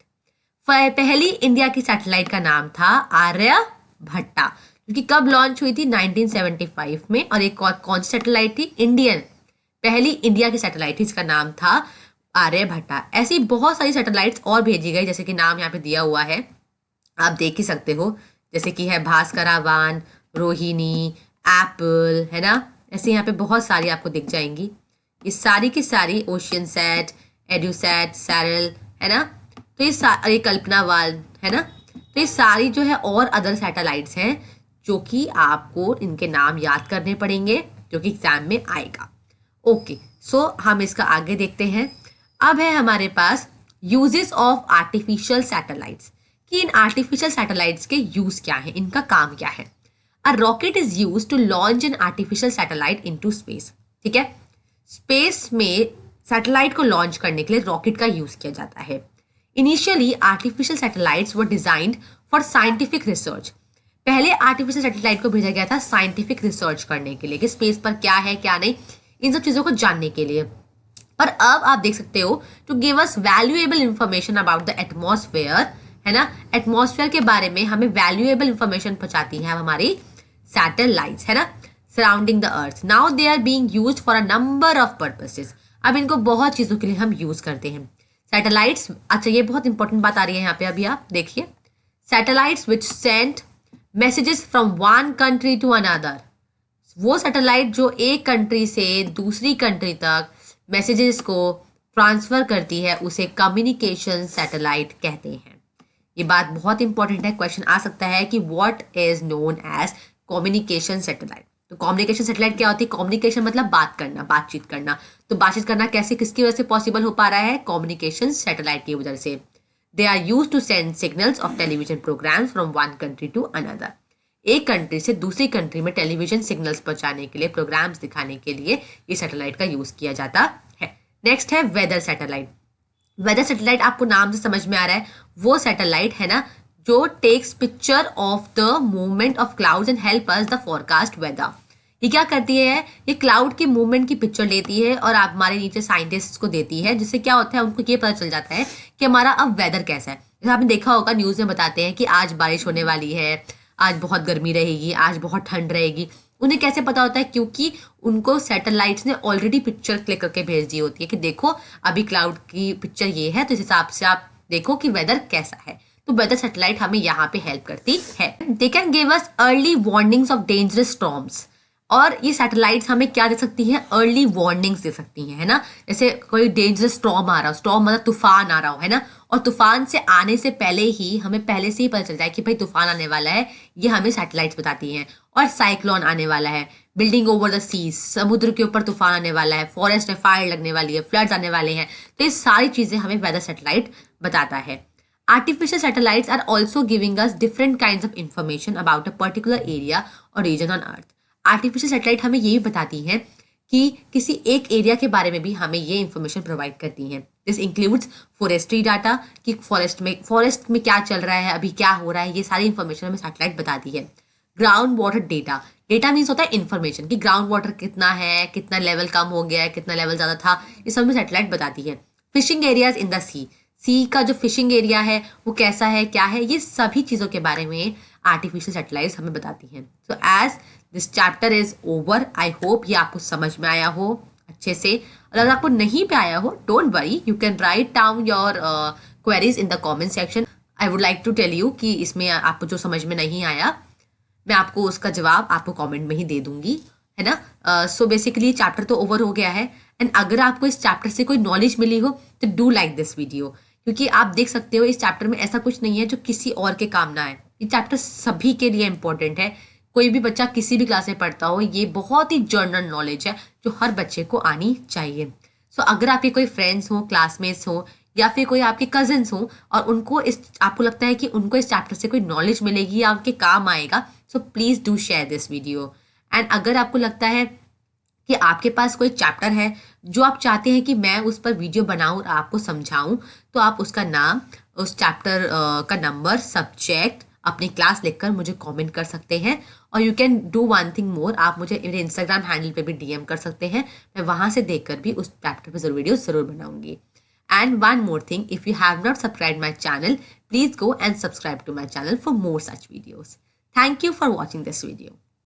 पहली इंडिया की सैटेलाइट का नाम था आर्यभट्टा, क्योंकि कब लॉन्च हुई थी? 1975 में। और एक कौन सी सैटेलाइट थी? इंडियन, पहली इंडिया की सैटेलाइट थी, इसका नाम था आर्यभट्टा। ऐसी बहुत सारी सैटेलाइट्स और भेजी गई, जैसे कि नाम यहाँ पे दिया हुआ है, आप देख ही सकते हो, जैसे कि है भास्करावान, रोहिणी, एप्पल, है ना। ऐसे यहाँ पे बहुत सारी आपको दिख जाएंगी। ये सारी की सारी ओशियन सैट, एड्यूसैट, सैरल, है ना। तो ये कल्पनावाल, है ना। तो ये सारी जो है और अदर सैटेलाइट्स हैं जो कि आपको इनके नाम याद करने पड़ेंगे, जो कि एग्जाम में आएगा। ओके, सो हम इसका आगे देखते हैं। अब है हमारे पास यूजेस ऑफ आर्टिफिशियल सैटेलाइट्स, कि इन आर्टिफिशियल सैटेलाइट्स के यूज क्या है, इनका काम क्या है। A rocket is use to launch an artificial satellite into space. ठीक है, स्पेस में सैटेलाइट को लॉन्च करने के लिए रॉकेट का यूज किया जाता है। Initially artificial satellites were designed for scientific research. पहले आर्टिफिशियल सैटेलाइट को भेजा गया था साइंटिफिक रिसर्च करने के लिए, कि स्पेस पर क्या है क्या नहीं, इन सब चीजों को जानने के लिए। पर अब आप देख सकते हो, to give us valuable information about the atmosphere, है ना। एटमॉस्फेयर के बारे में हमें वैल्यूएबल इंफॉर्मेशन पहुंचाती है हमारी सैटेलाइट्स, है ना, surrounding the earth. Now they are being used for a number of purposes. अब इनको बहुत चीजों के लिए हम यूज करते हैं सैटेलाइट्स। अच्छा, ये बहुत इंपॉर्टेंट बात आ रही है यहाँ पे, अभी आप देखिए। Satellites which send messages from one country to another. वो सैटेलाइट जो एक कंट्री से दूसरी कंट्री तक मैसेजेस को ट्रांसफर करती है उसे कम्युनिकेशन सैटेलाइट कहते हैं। ये बात बहुत इंपॉर्टेंट है, क्वेश्चन आ सकता है कि what is known as communication satellite. तो कम्युनिकेशन सैटेलाइट क्या होती है? कम्युनिकेशन मतलब बात करना, बातचीत करना। तो बातचीत करना कैसे, किसकी वजह से पॉसिबल हो पा रहा है? कम्युनिकेशन सैटेलाइट की वजह से। They are use to send signals of television programmes from one country to another. एक कंट्री से दूसरी कंट्री में टेलीविजन सिग्नल्स पहुंचाने के लिए, प्रोग्राम्स दिखाने के लिए ये सैटेलाइट का यूज किया जाता है। नेक्स्ट है वेदर सैटेलाइट। वेदर सैटेलाइट आपको नाम से समझ में आ रहा है, वो सैटेलाइट है ना जो takes picture of the movement of clouds and help us the forecast weather. ये क्या करती है? ये क्लाउड के मूवमेंट की पिक्चर लेती है और आप हमारे नीचे साइंटिस्ट को देती है, जिससे क्या होता है उनको ये पता चल जाता है कि हमारा अब वेदर कैसा है। जैसे आपने देखा होगा न्यूज़ में बताते हैं कि आज बारिश होने वाली है, आज बहुत गर्मी रहेगी, आज बहुत ठंड रहेगी। उन्हें कैसे पता होता है? क्योंकि उनको सैटेलाइट्स ने ऑलरेडी पिक्चर क्लिक करके भेज दी होती है कि देखो अभी क्लाउड की पिक्चर ये है, तो इस हिसाब से आप देखो कि वेदर कैसा है। तो वेदर सैटेलाइट हमें यहाँ पे हेल्प करती है। They can give us early warnings of dangerous storms. और ये सैटेलाइट्स हमें क्या दे सकती हैं? अर्ली वार्निंग्स दे सकती हैं, है ना। जैसे कोई डेंजरस स्टॉर्म आ रहा हो, स्टॉर्म मतलब तूफान आ रहा हो, है ना, और तूफान से आने से पहले ही हमें पहले से ही पता चल जाए कि भाई तूफान आने वाला है, ये हमें सैटेलाइट्स बताती हैं। और साइक्लोन आने वाला है, बिल्डिंग ओवर द सीज, समुद्र के ऊपर तूफान आने वाला है, फॉरेस्ट में फायर लगने वाली है, फ्लड्स आने वाले हैं। तो ये सारी चीज़ें हमें वेदर सैटेलाइट बताता है। Artificial satellites are also giving us different kinds of information about a particular area or region on Earth. Artificial satellite हमें ये भी बताती हैं कि किसी एक एरिया के बारे में भी हमें ये इंफॉर्मेशन प्रोवाइड करती हैं। दिस इंक्लूड्स फॉरेस्ट्री डाटा, कि फॉरेस्ट में क्या चल रहा है, अभी क्या हो रहा है, ये सारी इंफॉर्मेशन हमें सैटेलाइट बताती है। Ground water data, data means होता है इन्फॉर्मेशन कि ग्राउंड वाटर कितना है, कितना लेवल कम हो गया है, कितना लेवल ज़्यादा था, ये सब हमें सैटेलाइट बताती है। फिशिंग एरियाज इन द सी का जो फिशिंग एरिया है वो कैसा है, क्या है, ये सभी चीज़ों के बारे में आर्टिफिशियल सैटेलाइट्स हमें बताती हैं। So as this chapter is over, I hope ये आपको समझ में आया हो अच्छे से। और अगर आपको नहीं पे आया हो, don't worry, you can write down your queries in the comment section. I would like to tell you कि इसमें आपको जो समझ में नहीं आया, मैं आपको उसका जवाब आपको कमेंट में ही दे दूंगी, है ना। सो बेसिकली चैप्टर तो ओवर हो गया है। एंड अगर आपको इस चैप्टर से कोई नॉलेज मिली हो तो डू लाइक दिस वीडियो, क्योंकि आप देख सकते हो इस चैप्टर में ऐसा कुछ नहीं है जो किसी और के काम ना आए। ये चैप्टर सभी के लिए इंपॉर्टेंट है। कोई भी बच्चा किसी भी क्लास में पढ़ता हो, ये बहुत ही जनरल नॉलेज है जो हर बच्चे को आनी चाहिए। सो अगर आपके कोई फ्रेंड्स हो, क्लासमेट्स हो, या फिर कोई आपके कजिन्स हो और उनको आपको लगता है कि उनको इस चैप्टर से कोई नॉलेज मिलेगी या उनके काम आएगा, so please do share this video. And अगर आपको लगता है कि आपके पास कोई चैप्टर है जो आप चाहते हैं कि मैं उस पर वीडियो बनाऊं और आपको समझाऊं, तो आप उसका नाम, उस चैप्टर का नंबर, सब्जेक्ट, अपनी क्लास लिखकर मुझे कमेंट कर सकते हैं। और you can do one thing more, आप मुझे मेरे इंस्टाग्राम हैंडल पे भी डीएम कर सकते हैं। मैं वहाँ से देखकर भी उस चैप्टर पर जरूर वीडियो ज़रूर बनाऊंगी। And one more thing, if you have not subscribed my channel, please go and subscribe to my channel for more such videos. Thank you for watching this video.